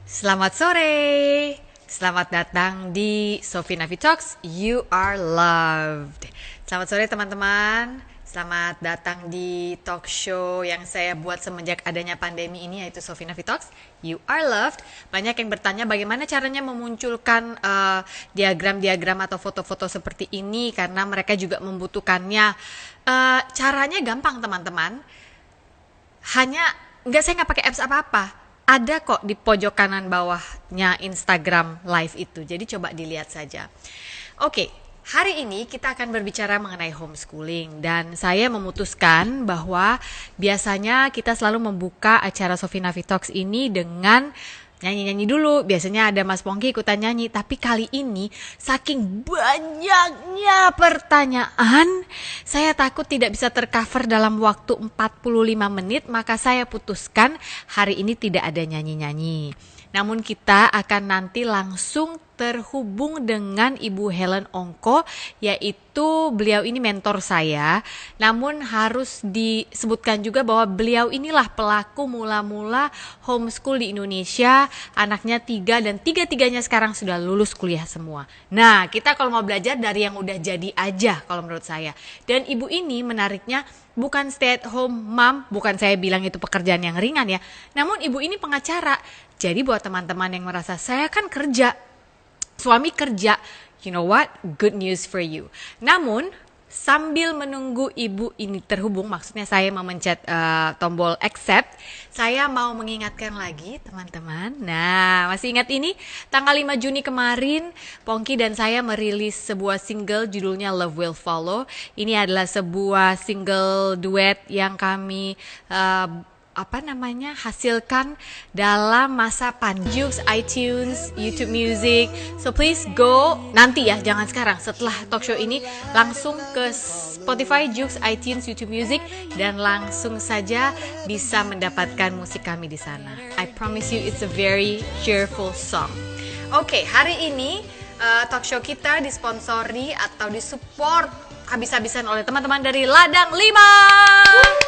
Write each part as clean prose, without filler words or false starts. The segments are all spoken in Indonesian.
Selamat sore, selamat datang di Sophie Navi Talks, You Are Loved. Selamat sore teman-teman, selamat datang di talk show yang saya buat semenjak adanya pandemi ini, yaitu Sophie Navi Talks, You Are Loved. Banyak yang bertanya bagaimana caranya memunculkan diagram-diagram atau foto-foto seperti ini, karena mereka juga membutuhkannya. Caranya gampang teman-teman, saya nggak pakai apps apa-apa, ada kok di pojok kanan bawahnya Instagram Live itu, jadi coba dilihat saja. Oke, hari ini kita akan berbicara mengenai homeschooling, dan saya memutuskan bahwa biasanya kita selalu membuka acara Sophie Navi Talks ini dengan nyanyi-nyanyi dulu. Biasanya ada Mas Pongki ikutan nyanyi, tapi kali ini saking banyaknya pertanyaan, saya takut tidak bisa tercover dalam waktu 45 menit, maka saya putuskan hari ini tidak ada nyanyi-nyanyi. Namun kita akan nanti langsung terhubung dengan Ibu Helen Ongko, yaitu beliau ini mentor saya. Namun harus disebutkan juga bahwa beliau inilah pelaku mula-mula homeschool di Indonesia. Anaknya 3 dan tiga-tiganya sekarang sudah lulus kuliah semua. Nah, kita kalau mau belajar dari yang udah jadi aja kalau menurut saya. Dan ibu ini menariknya bukan stay at home mom, bukan saya bilang itu pekerjaan yang ringan ya. Namun ibu ini pengacara. Jadi buat teman-teman yang merasa saya kan kerja, suami kerja, you know what? Good news for you. Namun sambil menunggu ibu ini terhubung, maksudnya saya memencet tombol accept, saya mau mengingatkan lagi teman-teman. Nah, masih ingat ini? Tanggal 5 Juni kemarin, Pongki dan saya merilis sebuah single judulnya Love Will Follow. Ini adalah sebuah single duet yang kami hasilkan dalam masa pandemi. iTunes, YouTube Music. So please go nanti ya, jangan sekarang. Setelah talk show ini langsung ke Spotify, Joox, iTunes, YouTube Music, dan langsung saja bisa mendapatkan musik kami di sana. I promise you it's a very cheerful song. Oke, hari ini talk show kita disponsori atau disupport habis-habisan oleh teman-teman dari Ladang 5.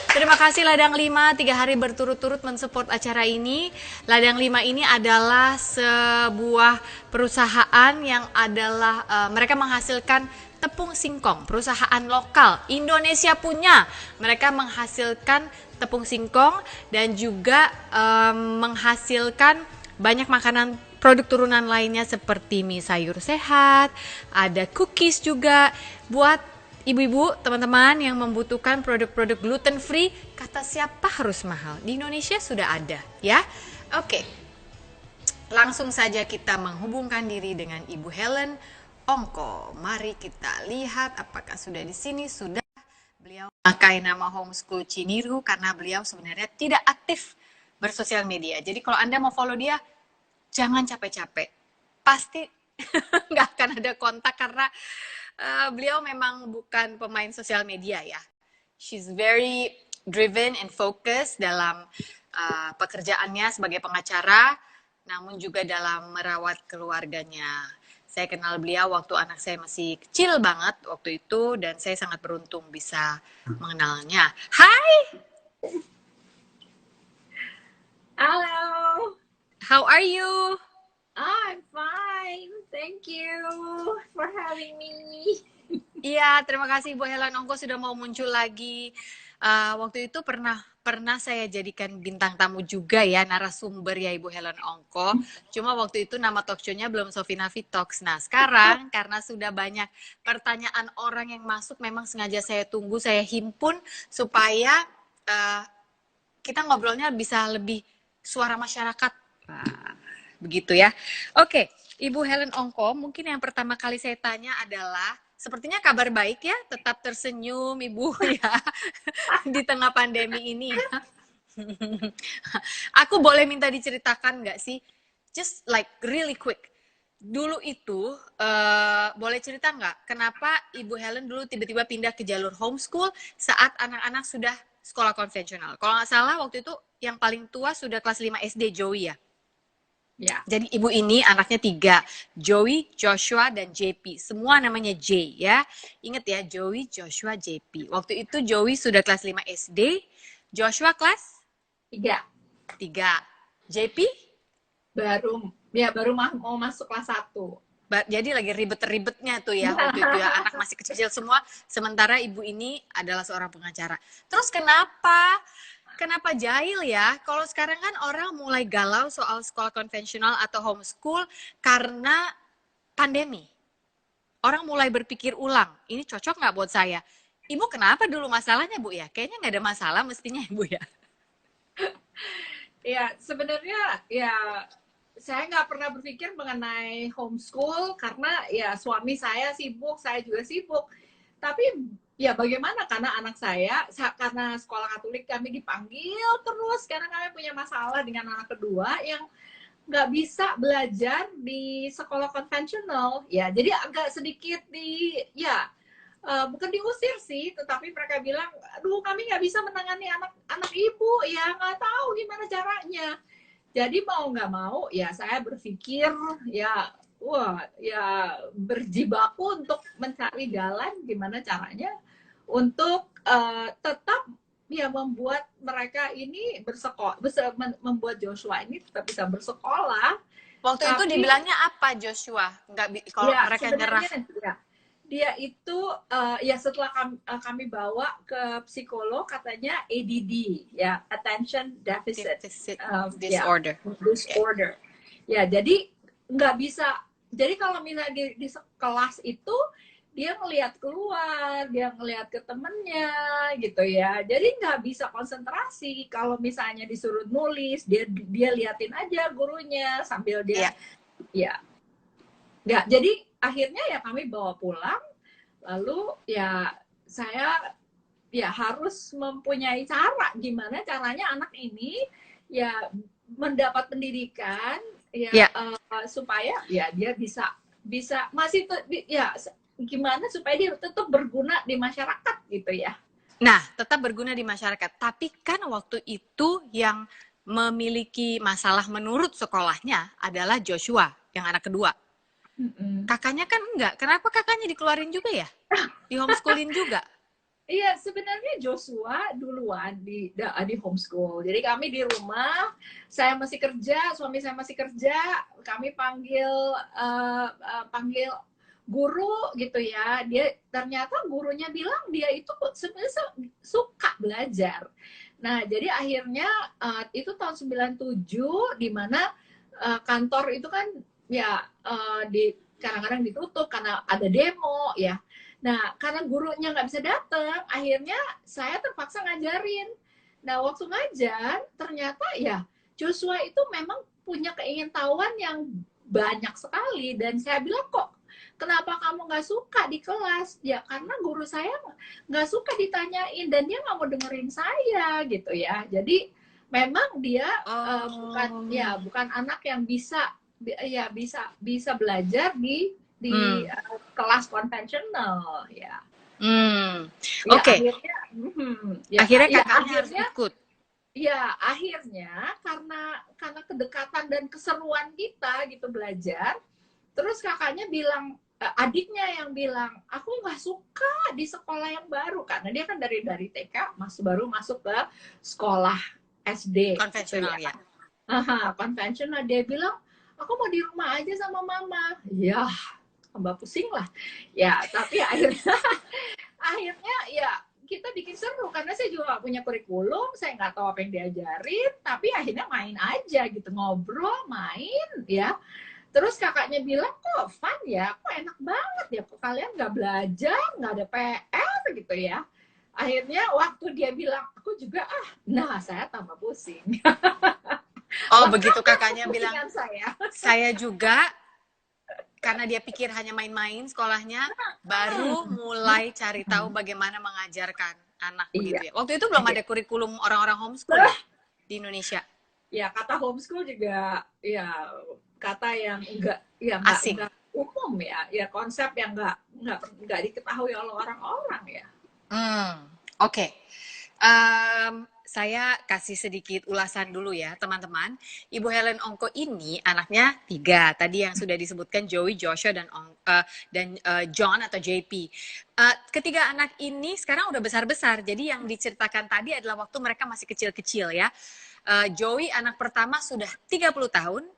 Terima kasih Ladang 5, 3 hari berturut-turut mensupport acara ini. Ladang 5 ini adalah sebuah perusahaan yang adalah mereka menghasilkan tepung singkong, perusahaan lokal, Indonesia punya. Mereka menghasilkan tepung singkong dan juga menghasilkan banyak makanan produk turunan lainnya seperti mie sayur sehat, ada cookies juga buat ibu-ibu, teman-teman yang membutuhkan produk-produk gluten free. Kata siapa harus mahal? Di Indonesia sudah ada, ya. Oke. Langsung saja kita menghubungkan diri dengan Ibu Helen Ongko. Mari kita lihat apakah sudah di sini. Sudah. Beliau pakai nama Homeschool Ciniru karena beliau sebenarnya tidak aktif bersosial media. Jadi kalau Anda mau follow dia, jangan capek-capek. Pasti nggak akan ada kontak karena beliau memang bukan pemain sosial media ya. She's very driven and focused dalam pekerjaannya sebagai pengacara, namun juga dalam merawat keluarganya. Saya kenal beliau waktu anak saya masih kecil banget waktu itu, dan saya sangat beruntung bisa mengenalnya. Hai! Halo. How are you? I'm fine. Thank you for having me. Iya, terima kasih Bu Helen Ongko sudah mau muncul lagi. Waktu itu pernah saya jadikan bintang tamu juga ya, narasumber ya Ibu Helen Ongko. Cuma waktu itu nama talk show-nya belum Sophie Navi Talks. Nah, sekarang karena sudah banyak pertanyaan orang yang masuk, memang sengaja saya tunggu, saya himpun supaya kita ngobrolnya bisa lebih suara masyarakat. Begitu ya. Oke, Ibu Helen Ongko, mungkin yang pertama kali saya tanya adalah, sepertinya kabar baik ya, tetap tersenyum Ibu ya, di tengah pandemi ini ya. Aku boleh minta diceritakan nggak sih, just like really quick, dulu itu boleh cerita nggak, kenapa Ibu Helen dulu tiba-tiba pindah ke jalur homeschool saat anak-anak sudah sekolah konvensional? Kalau nggak salah waktu itu yang paling tua sudah kelas 5 SD, Joey ya? Ya. Jadi ibu ini anaknya 3, Joey, Joshua, dan JP. Semua namanya J ya. Ingat ya, Joey, Joshua, JP. Waktu itu Joey sudah kelas 5 SD, Joshua kelas 3. 3. JP? mau masuk kelas 1. Jadi lagi ribet-ribetnya tuh ya waktu itu ya, anak masih kecil semua, sementara ibu ini adalah seorang pengacara. Terus kenapa jahil ya? Kalau sekarang kan orang mulai galau soal sekolah konvensional atau homeschool karena pandemi. Orang mulai berpikir ulang, ini cocok nggak buat saya? Ibu kenapa dulu masalahnya Bu ya? Kayaknya nggak ada masalah mestinya Ibu ya. Ya, sebenarnya ya saya nggak pernah berpikir mengenai homeschool karena ya suami saya sibuk, saya juga sibuk. Tapi ya bagaimana karena anak saya karena sekolah Katolik kami dipanggil terus karena kami punya masalah dengan anak kedua yang nggak bisa belajar di sekolah konvensional. Ya, jadi agak sedikit bukan diusir sih, tetapi mereka bilang, aduh kami nggak bisa menangani anak ibu, ya nggak tahu gimana caranya. Jadi mau nggak mau, ya saya berpikir, berjibaku untuk mencari jalan gimana caranya untuk tetap ya membuat mereka ini membuat Joshua ini tetap bisa bersekolah. Waktu itu dibilangnya apa Joshua? Kalau mereka nyerah. Ya, dia itu setelah kami bawa ke psikolog katanya ADD ya, attention deficit disorder. Ya, jadi nggak bisa. Jadi kalau misalnya di kelas itu dia ngelihat keluar, dia ngelihat ke temennya gitu ya. Jadi nggak bisa konsentrasi. Kalau misalnya disuruh nulis, dia liatin aja gurunya sambil dia nggak. Jadi akhirnya ya kami bawa pulang, lalu ya saya ya harus mempunyai cara gimana caranya anak ini ya mendapat pendidikan supaya ya dia bisa masih gimana supaya dia tetap berguna di masyarakat gitu ya. Nah, tetap berguna di masyarakat. Tapi kan waktu itu yang memiliki masalah menurut sekolahnya adalah Joshua, yang anak kedua. Kakaknya kan enggak. Kenapa kakaknya dikeluarin juga ya? Di homeschooling juga? Iya, sebenarnya Joshua duluan di homeschool. Jadi kami di rumah, saya masih kerja, suami saya masih kerja, kami panggil guru gitu ya. Dia ternyata gurunya bilang dia itu sebenarnya suka belajar. Nah, jadi akhirnya itu tahun 97 di mana kantor itu kan kadang-kadang ditutup karena ada demo ya. Nah, karena gurunya nggak bisa datang, akhirnya saya terpaksa ngajarin. Nah, waktu ngajar, ternyata ya Joshua itu memang punya keingintahuan yang banyak sekali. Dan saya bilang, kok kenapa kamu nggak suka di kelas? Ya, karena guru saya nggak suka ditanyain, dan dia nggak mau dengerin saya, gitu ya. Jadi, memang dia bukan anak yang bisa belajar di kelas konvensional ya. Oke. Akhirnya kakaknya harus ikut. Ya, akhirnya karena kedekatan dan keseruan kita gitu belajar, terus kakaknya bilang, adiknya yang bilang, aku nggak suka di sekolah yang baru karena dia kan dari TK baru masuk ke sekolah SD konvensional gitu, ya. Konvensional. Dia bilang, aku mau di rumah aja sama mama. Ya, tambah pusing lah. Ya, tapi akhirnya ya kita bikin seru karena saya juga gak punya kurikulum, saya nggak tahu apa yang diajarin, tapi akhirnya main aja gitu, ngobrol, main ya. Terus kakaknya bilang, kok fun ya, kok enak banget ya, kok kalian nggak belajar, nggak ada PR gitu ya. Akhirnya waktu dia bilang, aku juga saya tambah pusing. Oh, begitu kakaknya bilang, saya juga, karena dia pikir hanya main-main sekolahnya, baru mulai cari tahu bagaimana mengajarkan anak begitu ya. Waktu itu belum ada kurikulum orang-orang homeschool di Indonesia. Ya, kata homeschool juga ya kata yang enggak asing, enggak umum ya. Ya, konsep yang enggak diketahui oleh orang-orang ya. Oke. Saya kasih sedikit ulasan dulu ya teman-teman. Ibu Helen Ongko ini anaknya 3. Tadi yang sudah disebutkan Joey, Joshua, dan John atau JP. Ketiga anak ini sekarang udah besar-besar. Jadi yang diceritakan tadi adalah waktu mereka masih kecil-kecil ya. Joey anak pertama sudah 30 tahun.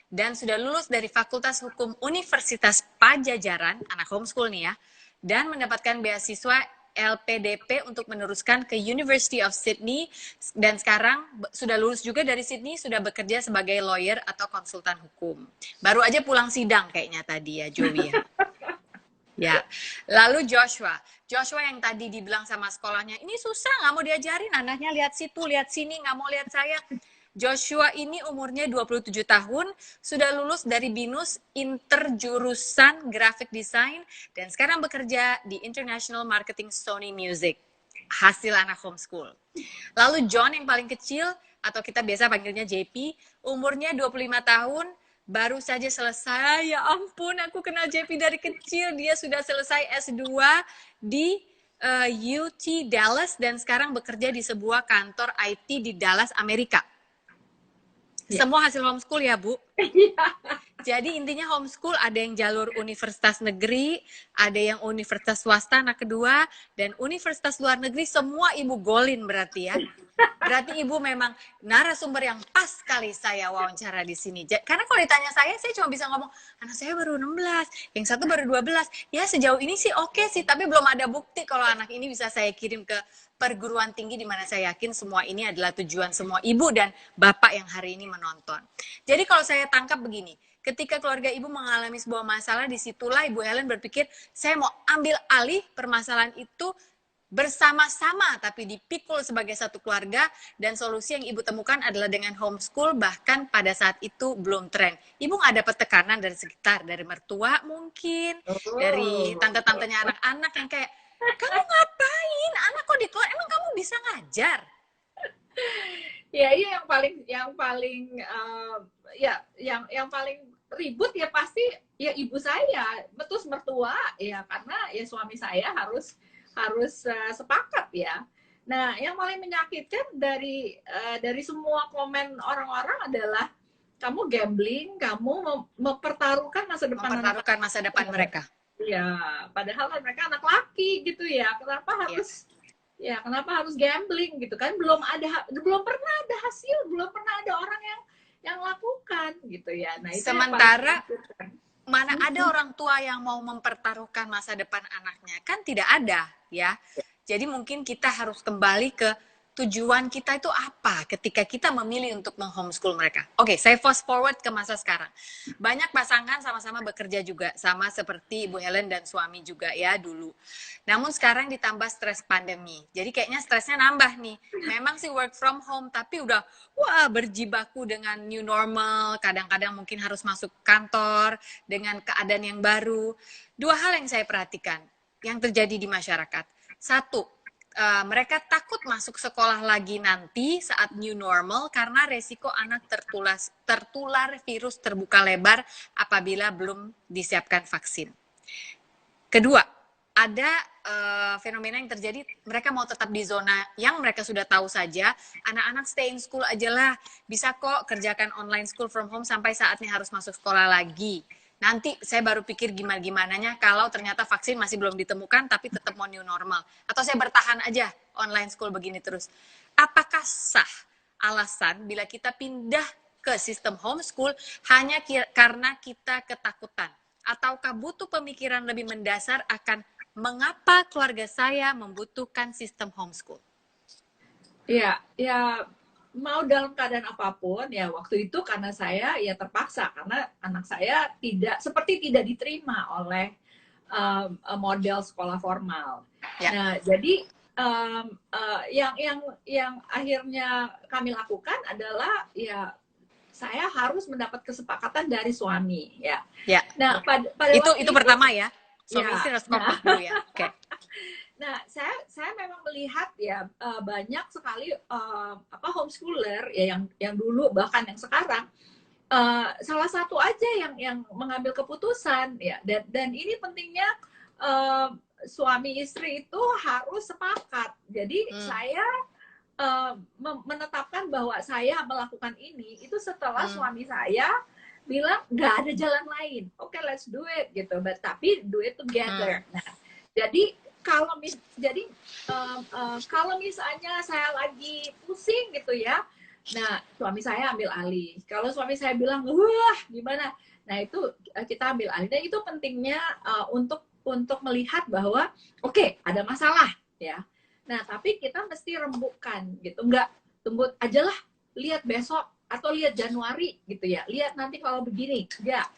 dan sudah lulus dari Fakultas Hukum Universitas Pajajaran, anak homeschool nih ya, dan mendapatkan beasiswa LPDP untuk meneruskan ke University of Sydney, dan sekarang sudah lulus juga dari Sydney, sudah bekerja sebagai lawyer atau konsultan hukum. Baru aja pulang sidang kayaknya tadi ya, Joey ya. Ya, lalu Joshua yang tadi dibilang sama sekolahnya, ini susah, nggak mau diajarin, anaknya lihat situ, lihat sini, nggak mau lihat saya. Joshua ini umurnya 27 tahun, sudah lulus dari BINUS interjurusan graphic design, dan sekarang bekerja di International Marketing Sony Music, hasil anak homeschool. Lalu John yang paling kecil, atau kita biasa panggilnya JP, umurnya 25 tahun, baru saja selesai, ya ampun, aku kenal JP dari kecil, dia sudah selesai S2 di UT Dallas, dan sekarang bekerja di sebuah kantor IT di Dallas, Amerika. Semua hasil homeschool ya, Bu? Jadi intinya homeschool ada yang jalur universitas negeri, ada yang universitas swasta anak kedua, dan universitas luar negeri semua Ibu golin berarti ya. Berarti Ibu memang narasumber yang pas kali saya wawancara di sini. Karena kalau ditanya saya cuma bisa ngomong, anak saya baru 16, yang satu baru 12. Ya sejauh ini sih oke sih, tapi belum ada bukti kalau anak ini bisa saya kirim ke perguruan tinggi di mana saya yakin semua ini adalah tujuan semua ibu dan bapak yang hari ini menonton. Jadi kalau saya tangkap begini, ketika keluarga ibu mengalami sebuah masalah, disitulah Ibu Helen berpikir, saya mau ambil alih permasalahan itu bersama-sama, tapi dipikul sebagai satu keluarga, dan solusi yang ibu temukan adalah dengan homeschool, bahkan pada saat itu belum tren. Ibu nggak dapat tekanan dari sekitar, dari mertua mungkin, dari tante-tantenya anak-anak yang kayak, kamu ngapain? Anak kok di keluar? Emang kamu bisa ngajar? Ya, iya yang paling ribut ya pasti ya ibu saya, betul mertua ya, karena ya suami saya harus sepakat ya. Nah, yang paling menyakitkan dari semua komen orang-orang adalah kamu gambling, kamu mempertaruhkan masa depan mereka. Ya, padahal mereka anak laki gitu ya. Kenapa harus gambling gitu kan? Belum pernah ada hasil, belum pernah ada orang yang lakukan gitu ya. Nah, itu sementara mana ada orang tua yang mau mempertaruhkan masa depan anaknya? Kan tidak ada ya. Jadi mungkin kita harus kembali ke tujuan kita itu apa ketika kita memilih untuk menghomeschool mereka. Oke, saya fast forward ke masa sekarang. Banyak pasangan sama-sama bekerja juga, sama seperti Ibu Helen dan suami juga ya dulu. Namun sekarang ditambah stres pandemi. Jadi kayaknya stresnya nambah nih. Memang sih work from home, tapi udah berjibaku dengan new normal, kadang-kadang mungkin harus masuk kantor dengan keadaan yang baru. Dua hal yang saya perhatikan yang terjadi di masyarakat. Satu, mereka takut masuk sekolah lagi nanti saat new normal karena resiko anak tertular virus terbuka lebar apabila belum disiapkan vaksin. Kedua, ada fenomena yang terjadi, mereka mau tetap di zona yang mereka sudah tahu saja, anak-anak stay in school aja lah, bisa kok kerjakan online school from home sampai saatnya harus masuk sekolah lagi. Nanti saya baru pikir gimana-gimananya kalau ternyata vaksin masih belum ditemukan tapi tetap mau new normal. Atau saya bertahan aja online school begini terus. Apakah sah alasan bila kita pindah ke sistem homeschool hanya karena kita ketakutan? Ataukah butuh pemikiran lebih mendasar akan mengapa keluarga saya membutuhkan sistem homeschool? Ya, mau dalam keadaan apapun ya, waktu itu karena saya ya terpaksa karena anak saya tidak diterima oleh model sekolah formal. Ya. Nah, jadi yang akhirnya kami lakukan adalah ya saya harus mendapat kesepakatan dari suami ya. Ya. Nah, pada itu pertama ya. Suami harus kompak dulu ya. Oke. Nah, saya memang melihat ya banyak sekali homeschooler ya yang dulu bahkan yang sekarang salah satu aja yang mengambil keputusan ya, dan ini pentingnya suami istri itu harus sepakat. Jadi saya menetapkan bahwa saya melakukan ini itu setelah suami saya bilang nggak ada jalan lain. Oke, let's do it gitu. Tapi do it together. Nah, jadi kalau misalnya saya lagi pusing gitu ya, Nah, suami saya ambil alih. Kalau suami saya bilang, wah gimana? Nah itu kita ambil alih. Dan itu pentingnya untuk melihat bahwa oke, ada masalah ya. Nah tapi kita mesti rembukan gitu. Enggak tunggu aja lah, lihat besok atau lihat Januari gitu ya. Lihat nanti kalau begini. Enggak.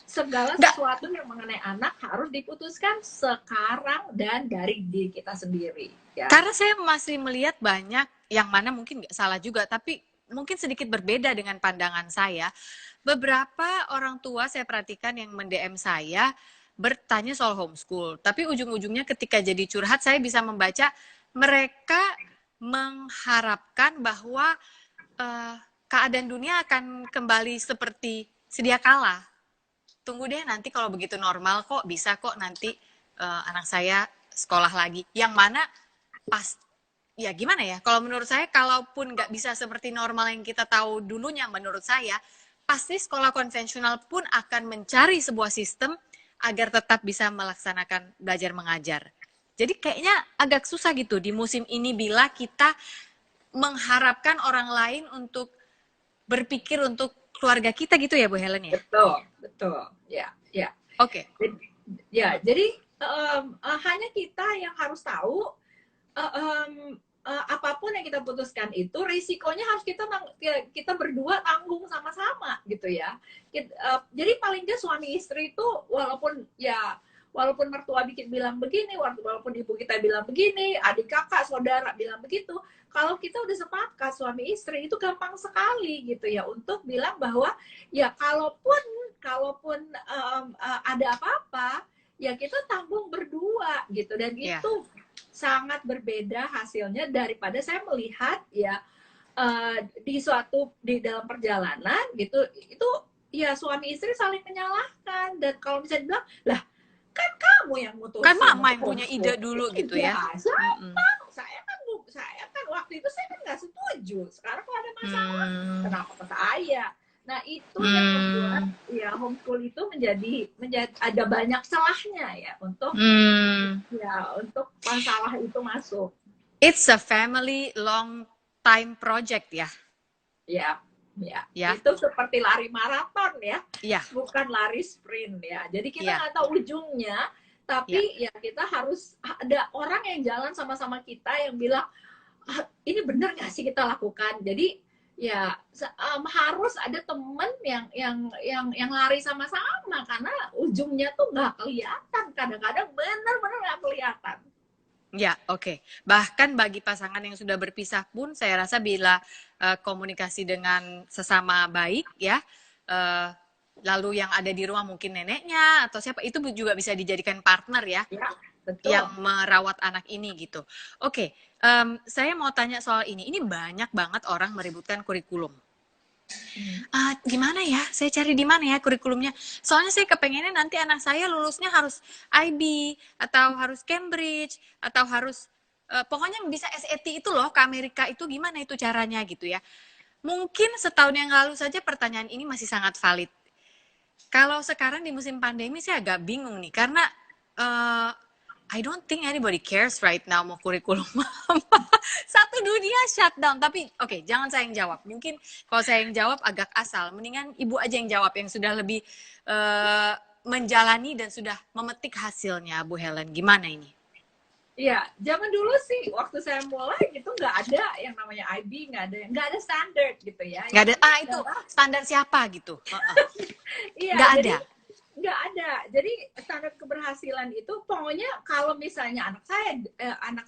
Segala Nggak, sesuatu yang mengenai anak harus diputuskan sekarang dan dari diri kita sendiri ya. karena saya masih melihat banyak yang mana mungkin nggak salah juga, tapi mungkin sedikit berbeda dengan pandangan saya. Beberapa orang tua saya perhatikan yang mend-DM saya bertanya soal homeschool, tapi ujung-ujungnya ketika jadi curhat saya bisa membaca mereka mengharapkan bahwa eh, keadaan dunia akan kembali seperti sedia kala. Tunggu deh nanti kalau begitu normal kok bisa kok nanti anak saya sekolah lagi. Yang mana pas ya gimana ya? Kalau menurut saya kalaupun nggak bisa seperti normal yang kita tahu dulunya, menurut saya pasti sekolah konvensional pun akan mencari sebuah sistem agar tetap bisa melaksanakan belajar mengajar. Jadi kayaknya agak susah gitu di musim ini bila kita mengharapkan orang lain untuk berpikir untuk keluarga kita gitu ya Bu Helen ya? Betul, betul. Ya, ya. Oke. Ya, jadi hanya kita yang harus tahu apapun yang kita putuskan itu risikonya harus kita berdua tanggung sama-sama gitu ya. Jadi paling nggak suami istri itu walaupun mertua bilang begini, walaupun ibu kita bilang begini, adik kakak, saudara bilang begitu, kalau kita udah sepakat suami istri itu gampang sekali gitu ya untuk bilang bahwa ya kalaupun ada apa-apa ya kita tanggung berdua gitu. Dan itu sangat berbeda hasilnya daripada saya melihat ya di dalam perjalanan gitu itu ya suami istri saling menyalahkan. Dan kalau misalnya bilang lah kan kamu yang mutusin, kan mama yang punya ide dulu gitu ya. Saya kan waktu itu saya kan nggak setuju, sekarang kalau ada masalah kenapa ke saya. Nah itu yang membuat ya homeschool itu menjadi ada banyak celahnya ya untuk untuk masalah itu masuk. It's a family long time project ya. Ya. Itu seperti lari maraton ya. Bukan lari sprint ya. Jadi kita nggak tahu ujungnya, tapi ya kita harus ada orang yang jalan sama-sama kita yang bilang ini benar nggak sih kita lakukan. Jadi ya harus ada temen yang lari sama-sama karena ujungnya tuh nggak kelihatan. Kadang-kadang benar-benar nggak kelihatan. Ya, oke. Bahkan bagi pasangan yang sudah berpisah pun, saya rasa bila komunikasi dengan sesama baik, ya, lalu yang ada di rumah mungkin neneknya atau siapa, itu juga bisa dijadikan partner ya, betul. Yang merawat anak ini gitu. Oke, saya mau tanya soal ini. Ini banyak banget orang meributkan kurikulum. Gimana ya? Saya cari di mana ya kurikulumnya? Soalnya saya kepengennya nanti anak saya lulusnya harus IB atau harus Cambridge atau harus pokoknya bisa SAT itu loh ke Amerika itu gimana itu caranya gitu ya. Mungkin setahun yang lalu saja pertanyaan ini masih sangat valid. Kalau sekarang di musim pandemi saya agak bingung nih karena I don't think anybody cares right now mau kurikulum apa. Satu dunia shutdown. Tapi oke, jangan saya yang jawab. Mungkin kalau saya yang jawab agak asal. Mendingan ibu aja yang jawab yang sudah lebih menjalani dan sudah memetik hasilnya, Bu Helen. Gimana ini? Iya, zaman dulu sih waktu saya mulai gitu nggak ada yang namanya IB, nggak ada standar gitu ya. Nggak ada. Itu standar siapa gitu? Iya, nggak ada. Nggak ada. Jadi standar keberhasilan itu pokoknya kalau misalnya anak saya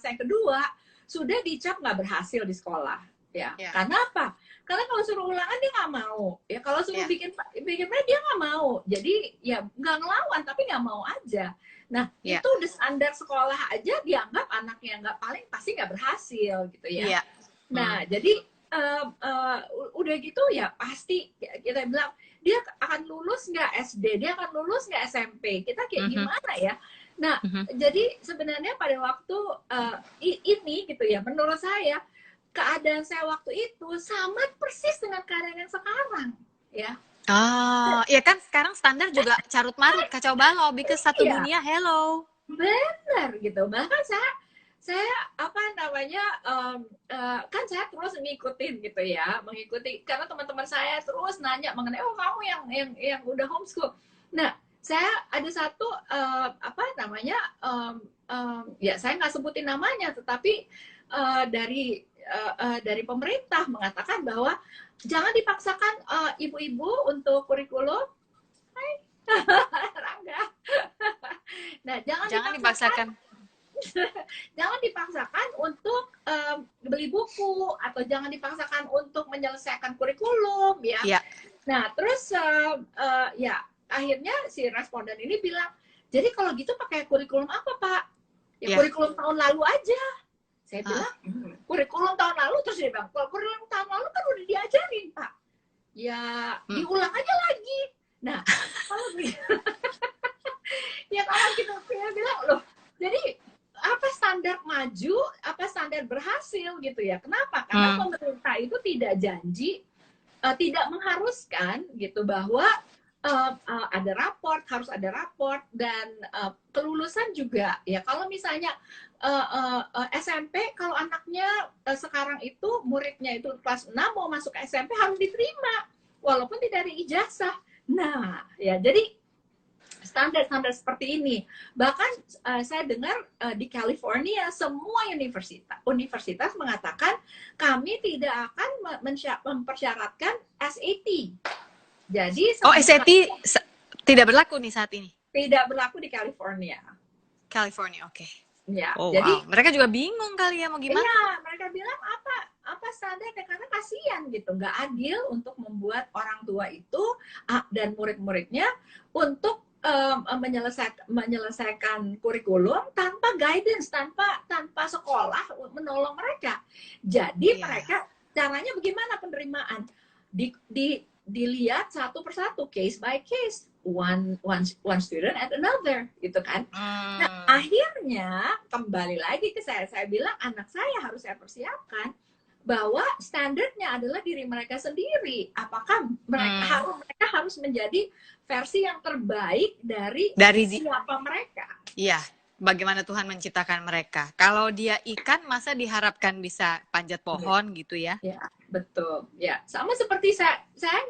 yang kedua sudah dicap nggak berhasil di sekolah ya. Karena apa? Karena kalau suruh ulangan dia nggak mau ya. Kalau suruh bikin dia nggak mau. Jadi ya nggak ngelawan tapi nggak mau aja. Nah itu di standar sekolah aja dianggap anaknya nggak paling pasti nggak berhasil gitu ya. Nah jadi udah gitu ya pasti kita bilang dia akan lulus nggak SD, dia akan lulus nggak SMP, kita kayak gimana ya. Nah jadi sebenarnya pada waktu ini gitu ya, menurut saya keadaan saya waktu itu sama persis dengan keadaan yang sekarang ya. Ya kan sekarang standar juga carut marut kacau balau because satu dunia hello. Benar gitu. Bahkan saya apa namanya kan saya terus ngikutin gitu ya, mengikuti karena teman-teman saya terus nanya mengenai oh kamu yang udah homeschool. Nah, saya ada satu apa namanya ya saya nggak sebutin namanya, tetapi dari pemerintah mengatakan bahwa jangan dipaksakan ibu-ibu untuk kurikulum. Hai, Rangga. Nah, Jangan dipaksakan. jangan dipaksakan untuk beli buku atau jangan dipaksakan untuk menyelesaikan kurikulum ya. Ya. Nah, terus ya akhirnya si responden ini bilang, jadi kalau gitu pakai kurikulum apa Pak? Ya Ya. kurikulum tahun lalu aja. Saya bilang, kurikulum tahun lalu, terus dia bilang, kalau kurikulum tahun lalu kan udah diajarin Pak. Ya diulang aja lagi. Nah, kalau ya kalau kita bilang loh, jadi apa standar maju, apa standar berhasil gitu ya? Kenapa? Karena pemerintah itu tidak janji, tidak mengharuskan gitu bahwa ada raport, harus ada raport dan kelulusan juga ya. Kalau misalnya SMP, kalau anaknya sekarang itu muridnya itu kelas 6 mau masuk ke SMP harus diterima walaupun tidak ada ijazah. Nah, ya jadi standar-standar seperti ini. Bahkan saya dengar di California semua universitas mengatakan kami tidak akan mempersyaratkan SAT. Jadi SAT tidak berlaku nih saat ini. Tidak berlaku di California. California, oke. Ya, oh, jadi wow. Mereka juga bingung kali ya mau gimana? Iya, mereka bilang apa standarnya, karena kasihan gitu, nggak adil untuk membuat orang tua itu dan murid-muridnya untuk menyelesaikan kurikulum tanpa guidance, tanpa sekolah menolong mereka. Jadi mereka caranya bagaimana penerimaan? Dilihat satu persatu, case by case, one student at another, gitu kan. Nah, akhirnya kembali lagi ke saya bilang anak saya harus saya persiapkan bahwa standarnya adalah diri mereka sendiri. Apakah mereka harus menjadi versi yang terbaik dari siapa mereka? Iya, bagaimana Tuhan menciptakan mereka. Kalau dia ikan, masa diharapkan bisa panjat pohon gitu ya? Ya, betul. Ya, sama seperti saya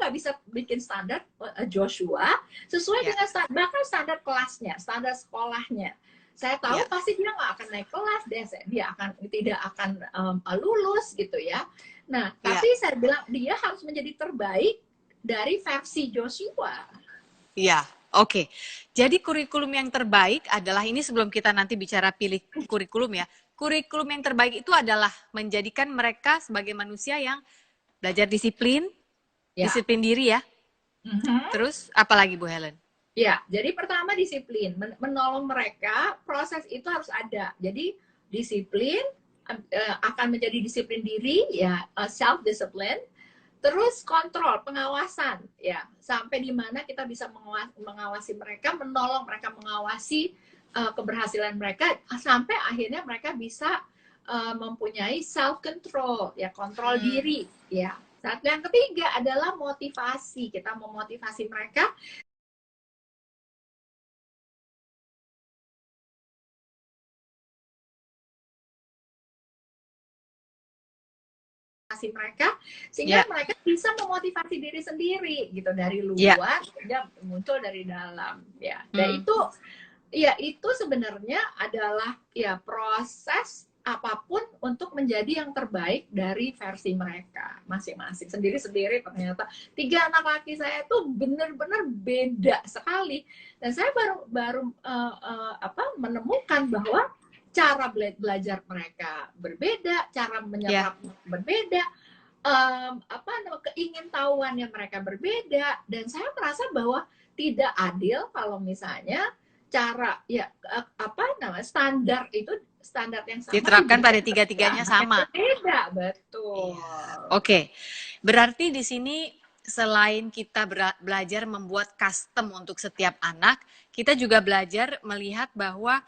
nggak bisa bikin standar Joshua sesuai dengan bahkan standar kelasnya, standar sekolahnya. Saya tahu pasti dia nggak akan naik kelas, dia tidak akan lulus gitu ya. Nah, tapi saya bilang dia harus menjadi terbaik dari versi Joshua. Iya, oke. Jadi kurikulum yang terbaik adalah ini, sebelum kita nanti bicara pilih kurikulum ya. Kurikulum yang terbaik itu adalah menjadikan mereka sebagai manusia yang belajar disiplin, disiplin diri ya. Terus apa lagi Bu Helen? Ya, jadi pertama disiplin, menolong mereka, proses itu harus ada. Jadi disiplin akan menjadi disiplin diri ya, self discipline. Terus kontrol, pengawasan ya, sampai di mana kita bisa mengawasi mereka, menolong mereka, mengawasi keberhasilan mereka sampai akhirnya mereka bisa mempunyai self control ya, kontrol diri ya. Satu yang ketiga adalah motivasi, kita memotivasi mereka mereka sehingga mereka bisa memotivasi diri sendiri gitu, dari luar dia muncul dari dalam ya. Dan itu sebenarnya adalah ya proses apapun untuk menjadi yang terbaik dari versi mereka masing-masing, sendiri-sendiri. Ternyata 3 anak laki saya tuh benar-benar beda sekali, dan saya baru menemukan bahwa cara belajar mereka berbeda, cara menyerap berbeda, keingintahuannya mereka berbeda, dan saya merasa bahwa tidak adil kalau misalnya cara standar yang sama diterapkan pada tiga-tiganya sama. Beda, betul. Oke. Berarti di sini selain kita belajar membuat custom untuk setiap anak, kita juga belajar melihat bahwa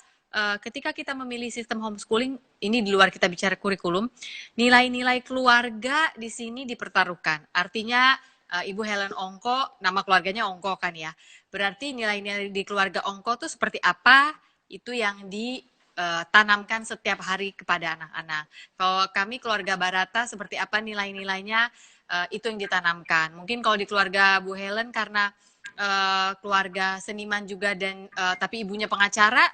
ketika kita memilih sistem homeschooling, ini di luar kita bicara kurikulum, nilai-nilai keluarga di sini dipertaruhkan. Artinya Ibu Helen Ongko, nama keluarganya Ongko kan ya. Berarti nilai-nilai di keluarga Ongko tuh seperti apa, itu yang tanamkan setiap hari kepada anak-anak. Kalau kami keluarga Barata seperti apa nilai-nilainya, itu yang ditanamkan. Mungkin kalau di keluarga Bu Helen karena keluarga seniman juga dan tapi ibunya pengacara,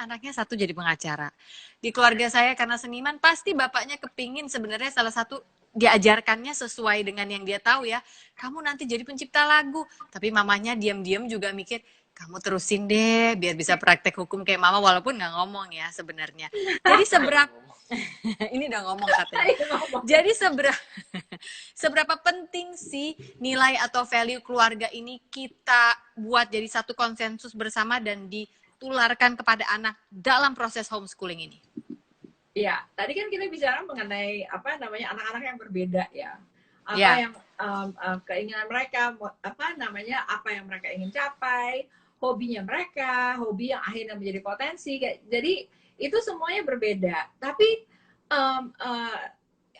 anaknya satu jadi pengacara. Di keluarga saya karena seniman, pasti bapaknya kepingin sebenarnya salah satu diajarkannya sesuai dengan yang dia tahu ya. Kamu nanti jadi pencipta lagu. Tapi mamanya diam-diam juga mikir, kamu terusin deh biar bisa praktek hukum kayak mama walaupun nggak ngomong ya sebenarnya. Jadi seberapa ini udah ngomong katanya. Jadi seberapa penting sih nilai atau value keluarga ini kita buat jadi satu konsensus bersama dan ditularkan kepada anak dalam proses homeschooling ini? Ya, tadi kan kita bicara mengenai apa namanya anak-anak yang berbeda ya. Apa yang keinginan mereka, apa yang mereka ingin capai, hobinya mereka, hobi yang akhirnya menjadi potensi. Jadi itu semuanya berbeda. Tapi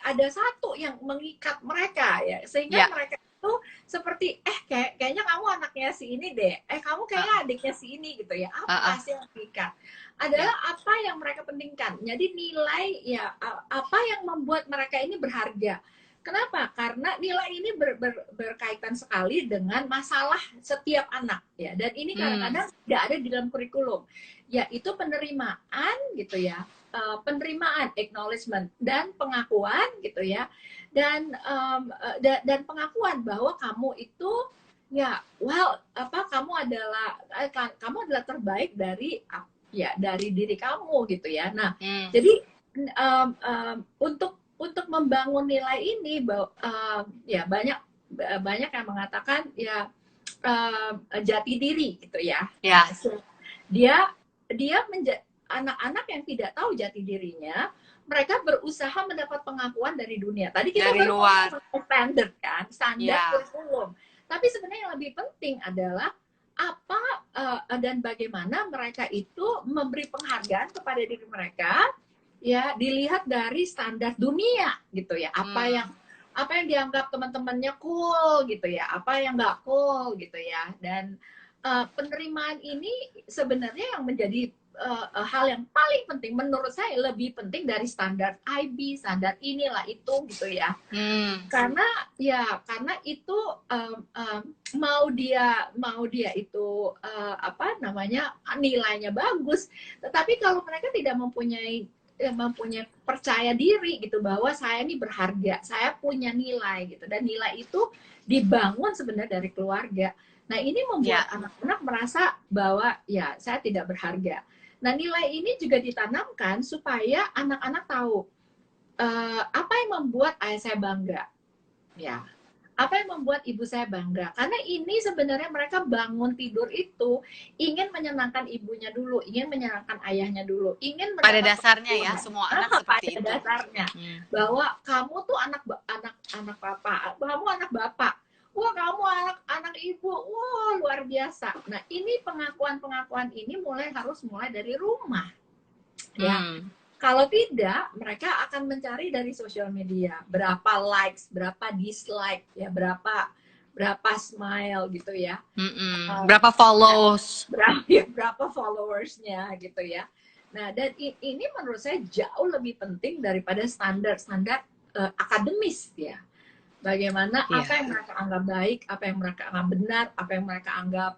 ada satu yang mengikat mereka ya, sehingga mereka itu seperti kayaknya kamu anaknya si ini deh, kamu kayaknya adiknya si ini gitu ya. Apa sih yang mengikat? Adalah apa yang mereka pentingkan. Jadi nilai ya apa yang membuat mereka ini berharga. Kenapa? Karena nilai ini berkaitan sekali dengan masalah setiap anak ya. Dan ini kadang-kadang tidak ada di dalam kurikulum. Yaitu penerimaan gitu ya. Penerimaan, acknowledgement dan pengakuan gitu ya. Dan pengakuan bahwa kamu itu ya kamu adalah terbaik dari diri kamu gitu ya. Nah, jadi untuk membangun nilai ini, ya banyak yang mengatakan ya jati diri gitu ya. Ya. Dia anak-anak yang tidak tahu jati dirinya, mereka berusaha mendapat pengakuan dari dunia. Tadi kita dari luar standar kurikulum. Tapi sebenarnya yang lebih penting adalah apa dan bagaimana mereka itu memberi penghargaan kepada diri mereka ya, dilihat dari standar dunia gitu ya. Apa yang dianggap teman-temannya cool gitu ya, apa yang nggak cool gitu ya. Dan penerimaan ini sebenarnya yang menjadi hal yang paling penting menurut saya, lebih penting dari standar IB, standar inilah itu gitu ya. Karena itu mau dia itu nilainya bagus, tetapi kalau mereka tidak mempunyai percaya diri gitu bahwa saya ini berharga, saya punya nilai gitu, dan nilai itu dibangun sebenarnya dari keluarga. Nah, ini membuat anak-anak merasa bahwa ya saya tidak berharga. Nah, nilai ini juga ditanamkan supaya anak-anak tahu apa yang membuat ayah saya bangga, ya. Apa yang membuat ibu saya bangga? Karena ini sebenarnya mereka bangun tidur itu ingin menyenangkan ibunya dulu, ingin menyenangkan ayahnya dulu, ingin pada dasarnya ya semua anak seperti itu. Pada dasarnya bahwa kamu tuh anak papa, kamu anak bapak. Wah, kamu anak ibu, wah luar biasa. Nah, ini pengakuan ini harus mulai dari rumah, ya. Kalau tidak, mereka akan mencari dari sosial media, berapa likes, berapa dislike, ya berapa smile gitu ya, berapa follows, berapa followersnya gitu ya. Nah, dan ini menurut saya jauh lebih penting daripada standar akademis ya. Bagaimana apa yang mereka anggap baik, apa yang mereka anggap benar, apa yang mereka anggap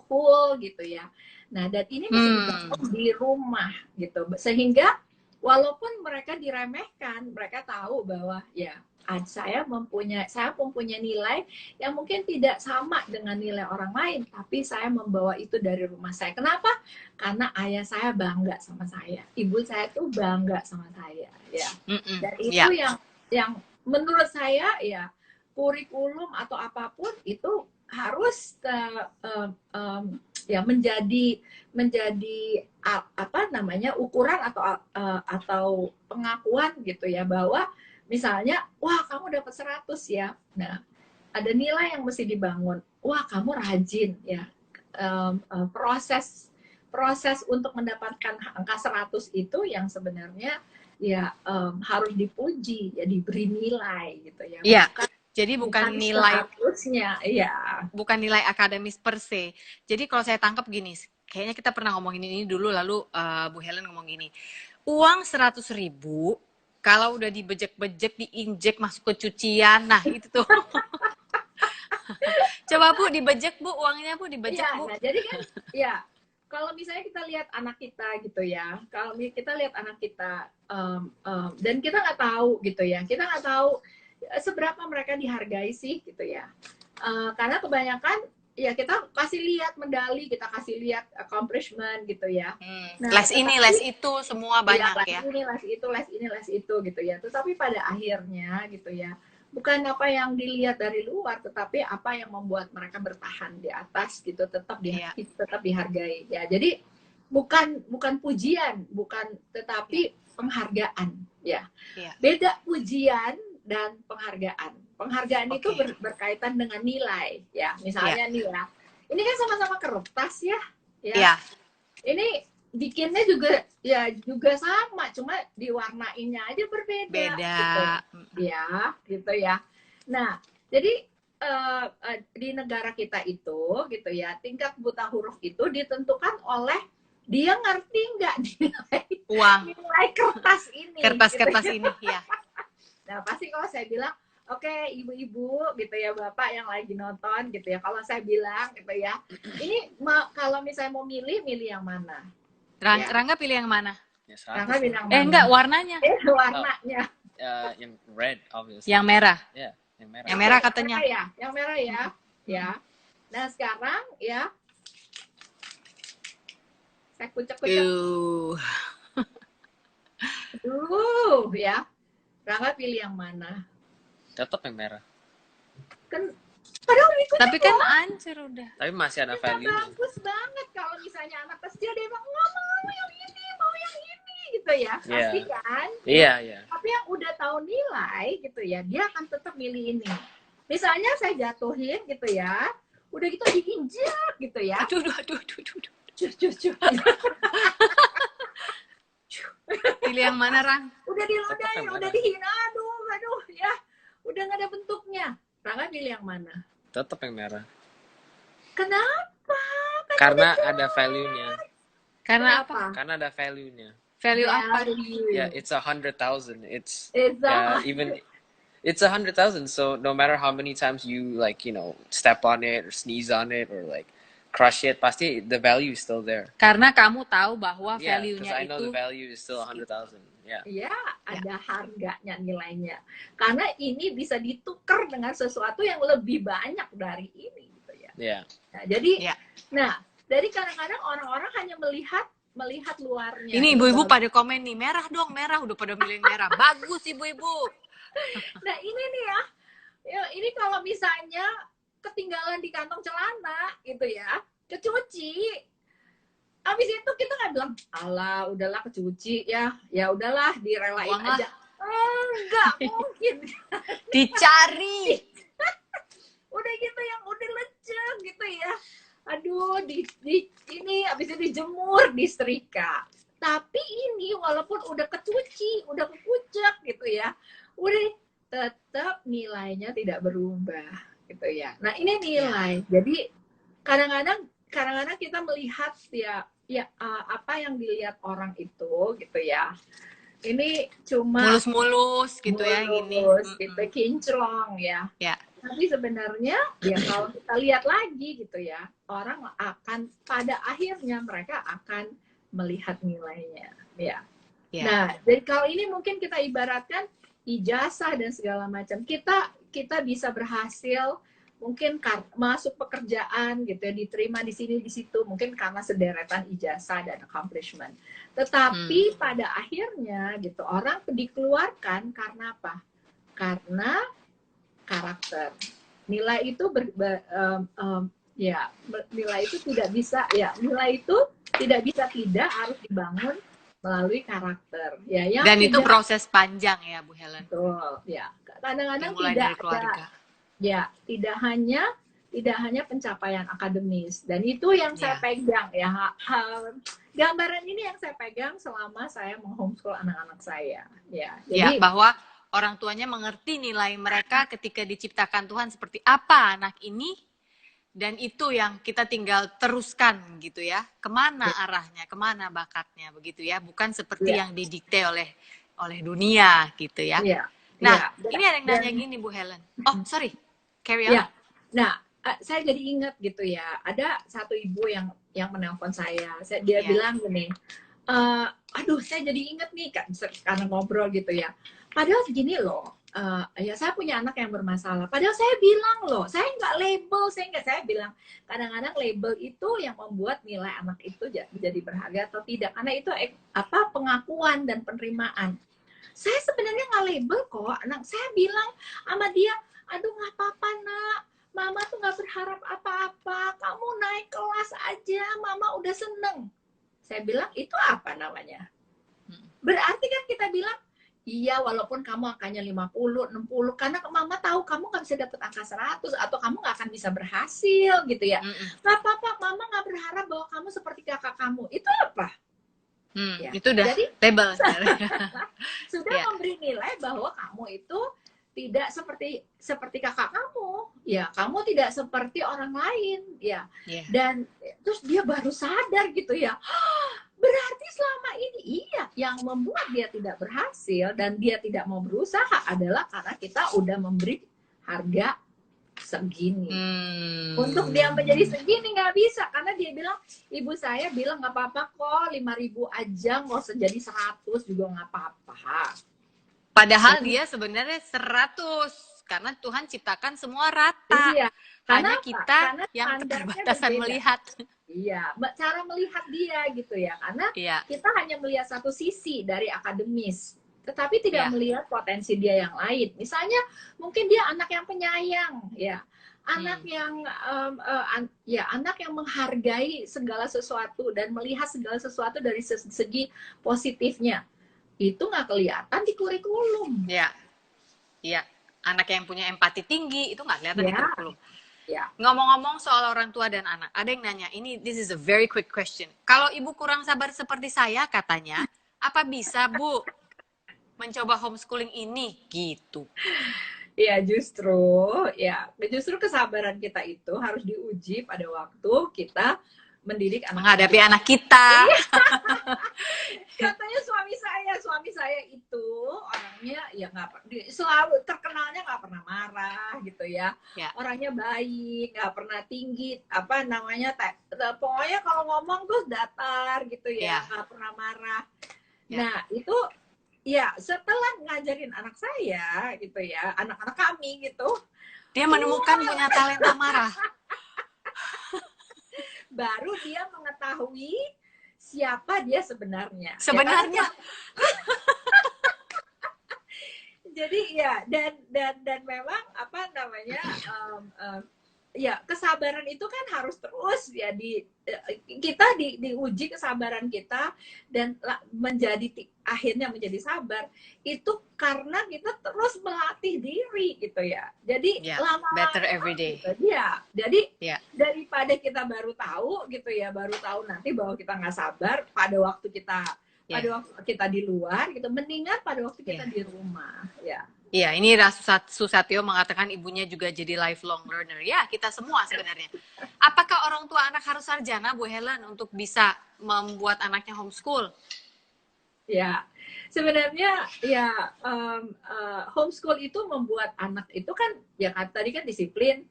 cool gitu ya. Nah, dan ini mesti dibangun di rumah gitu, sehingga walaupun mereka diremehkan, mereka tahu bahwa ya saya mempunyai nilai yang mungkin tidak sama dengan nilai orang lain, tapi saya membawa itu dari rumah saya. Kenapa? Karena ayah saya bangga sama saya, ibu saya tuh bangga sama saya, ya. Dan itu yang menurut saya ya, kurikulum atau apapun itu harus menjadi ukuran atau pengakuan gitu ya, bahwa misalnya wah kamu dapat 100 ya. Nah, ada nilai yang mesti dibangun. Wah, kamu rajin ya. Proses untuk mendapatkan angka 100 itu yang sebenarnya ya harus dipuji, ya diberi nilai gitu ya. Iya. Jadi bukan nilai harusnya, ya. Bukan nilai akademis per se. Jadi kalau saya tangkap gini, kayaknya kita pernah ngomongin ini dulu, lalu Bu Helen ngomong gini, uang 100.000 kalau udah dibejek-bejek, diinjek masuk ke cucian, nah itu tuh. Coba Bu, dibejek Bu, uangnya Bu, dibejek Iya, Bu. nah jadi kan ya kalau misalnya kita lihat anak kita gitu ya, kalau kita lihat anak kita dan kita nggak tahu gitu ya, kita nggak tahu seberapa mereka dihargai sih gitu ya. Karena kebanyakan ya kita kasih lihat medali, kita kasih lihat accomplishment gitu ya. Nah, Les ini, les itu, semua banyak les ya. ini, les itu, les ini, les itu gitu ya. Tetapi pada akhirnya gitu ya, bukan apa yang dilihat dari luar, tetapi apa yang membuat mereka bertahan di atas gitu, tetap tetap dihargai ya. Jadi bukan pujian, bukan, tetapi penghargaan ya. Beda pujian dan penghargaan. Penghargaan itu berkaitan dengan nilai ya. Misalnya nih ya, ini kan sama-sama kertas ya. Ini bikinnya juga sama, cuma diwarnainnya aja berbeda. Gitu ya. Nah, jadi di negara kita itu gitu ya, tingkat buta huruf itu ditentukan oleh dia ngerti nggak nilai kertas ini. Kertas-kertas gitu. Ini ya. Nah, pasti kalau saya bilang, oke, ibu-ibu gitu ya, bapak yang lagi nonton gitu ya, kalau saya bilang gitu ya, ini kalau misalnya mau milih yang mana? Rangga pilih yang mana? Rangga pilih yang mana? Enggak, warnanya. Warnanya. Yang red, obviously. Yang merah. Ya, yang merah. Yang merah katanya. Yang merah ya. Ya. Nah, sekarang ya, saya kucek-kucek. Ya. Rangga pilih yang mana? Tetap yang merah. Kan padahal tapi kan hancur udah. Tapi masih ada value. Bagus banget kalau misalnya anak kecil dia bilang nggak mau yang ini, mau yang ini gitu ya. Pasti kan? Iya. Tapi yang udah tahu nilai gitu ya, dia akan tetap milih ini. Misalnya saya jatuhin gitu ya, udah gitu diinjak gitu ya. Aduh. Cuh. Pilih yang mana, Rang? Udah diludahin, udah dihina, aduh ya. Udah nggak ada bentuknya. Rangga pilih yang mana? Tetap yang merah. Kenapa? Karena ada value-nya. Karena apa? Karena ada value-nya. Value apa? Yeah, it's 100,000. It's 100,000. So no matter how many times you step on it or sneeze on it or crush it, pasti the value is still there. Karena kamu tahu bahwa value-nya I know the value is still 100,000. Iya, ada harganya, nilainya. Karena ini bisa ditukar dengan sesuatu yang lebih banyak dari ini, gitu ya. Nah, jadi kadang-kadang orang-orang hanya melihat luarnya. Ini ibu-ibu pada komen nih, merah dong, merah, udah pada milih merah. Bagus ibu-ibu. Nah ini nih ya, ini kalau misalnya ketinggalan di kantong celana, gitu ya, kecuci. Abis itu kita nggak bilang, alah udahlah kecuci ya udahlah direlain aja. Enggak mungkin. Dicari. Udah gitu yang udah lecek gitu ya. Aduh, ini abis itu dijemur, disetrika. Tapi ini walaupun udah kecuci, udah kekucek gitu ya, udah tetap nilainya tidak berubah gitu ya. Nah ini nilai. Jadi kadang-kadang kita melihat ya apa yang dilihat orang itu gitu ya. Ini cuma mulus-mulus gitu ya gini. Gitu, kinclong ya. Tapi sebenarnya ya kalau kita lihat lagi gitu ya, orang akan pada akhirnya mereka akan melihat nilainya ya. Nah, jadi kalau ini mungkin kita ibaratkan ijazah dan segala macam. Kita bisa berhasil mungkin masuk pekerjaan gitu ya, diterima di sini di situ mungkin karena sederetan ijazah dan accomplishment. Tetapi pada akhirnya gitu orang dikeluarkan karena apa? Karena karakter. Nilai itu nilai itu tidak bisa harus dibangun melalui karakter. Ya, dan itu proses panjang ya Bu Helen. Betul. Ya, kadang-kadang tidak hanya pencapaian akademis, dan itu yang saya pegang ya. Gambaran ini yang saya pegang selama saya menghomeschool anak-anak saya. Jadi bahwa orang tuanya mengerti nilai mereka ketika diciptakan Tuhan seperti apa anak ini, Dan itu yang kita tinggal teruskan gitu ya. Kemana arahnya, kemana bakatnya begitu ya. Bukan seperti yang didikte oleh dunia gitu ya. Iya. Nah, Iya. ini ada yang nanya gini Bu Helen. Oh, sorry. Carry on. Ya. Nah, saya jadi ingat gitu ya. Ada satu ibu yang menelpon saya. Dia bilang gini, aduh saya jadi inget nih karena ngobrol gitu ya. Padahal gini loh, ya saya punya anak yang bermasalah. Padahal saya bilang loh, saya nggak label, saya bilang kadang-kadang label itu yang membuat nilai anak itu jadi berharga atau tidak. Karena itu pengakuan dan penerimaan. Saya sebenarnya nggak label kok, anak saya bilang sama dia, aduh nggak apa-apa nak, mama tuh nggak berharap apa-apa, kamu naik kelas aja, mama udah seneng. Saya bilang itu apa namanya? Berarti kan kita bilang, iya walaupun kamu angkanya 50, 60, karena mama tahu kamu nggak bisa dapet angka 100 atau kamu nggak akan bisa berhasil gitu ya. Nggak apa-apa, mama nggak berharap bahwa kamu seperti kakak kamu. Itu apa? Ya. Itu udah jadi, label. Sudah memberi nilai bahwa kamu itu tidak seperti kakak kamu. Ya, kamu tidak seperti orang lain. Ya. Dan terus dia baru sadar gitu ya. Berarti selama ini yang membuat dia tidak berhasil dan dia tidak mau berusaha adalah karena kita udah memberi harga segini. Untuk dia menjadi segini nggak bisa karena dia bilang, ibu saya bilang nggak apa-apa kok 5.000 aja, nggak usah jadi 100 juga nggak apa-apa. Padahal dia sebenarnya 100 karena Tuhan ciptakan semua rata. Iya. Hanya kita yang keterbatasan melihat. Iya, cara melihat dia gitu ya, karena kita hanya melihat satu sisi dari akademis, tetapi tidak melihat potensi dia yang lain. Misalnya, mungkin dia anak yang penyayang, ya, anak yang anak yang menghargai segala sesuatu dan melihat segala sesuatu dari segi positifnya. Itu nggak kelihatan di kurikulum. Iya, iya. Anak yang punya empati tinggi itu nggak kelihatan di kurikulum. Ya. Ngomong-ngomong soal orang tua dan anak, ada yang nanya, this is a very quick question. Kalau ibu kurang sabar seperti saya katanya, apa bisa Bu mencoba homeschooling ini gitu? Ya justru kesabaran kita itu harus diuji pada waktu kita mendidik anak menghadapi anak kita. Katanya suami saya itu orangnya ya selalu terkenalnya nggak pernah marah gitu ya. Orangnya baik, nggak pernah tinggi pokoknya kalau ngomong tuh datar gitu ya, nggak pernah marah. Nah itu ya setelah ngajarin anak saya gitu ya, anak-anak kami gitu, dia menemukan punya talenta marah. Baru dia mengetahui siapa dia sebenarnya. Jadi dan memang kesabaran itu kan harus terus ya kita diuji kesabaran kita dan akhirnya menjadi sabar itu karena kita terus melatih diri gitu ya. Jadi lama-lama better every day. Gitu, jadi daripada kita baru tahu gitu ya, baru tahu nanti bahwa kita nggak sabar pada waktu kita di luar gitu, mendingan pada waktu kita di rumah ya. Iya, ini Susatyo mengatakan ibunya juga jadi lifelong learner. Ya, kita semua sebenarnya. Apakah orang tua anak harus sarjana, Bu Helen, untuk bisa membuat anaknya homeschool? Ya, sebenarnya homeschool itu membuat anak itu kan, ya tadi kan disiplin,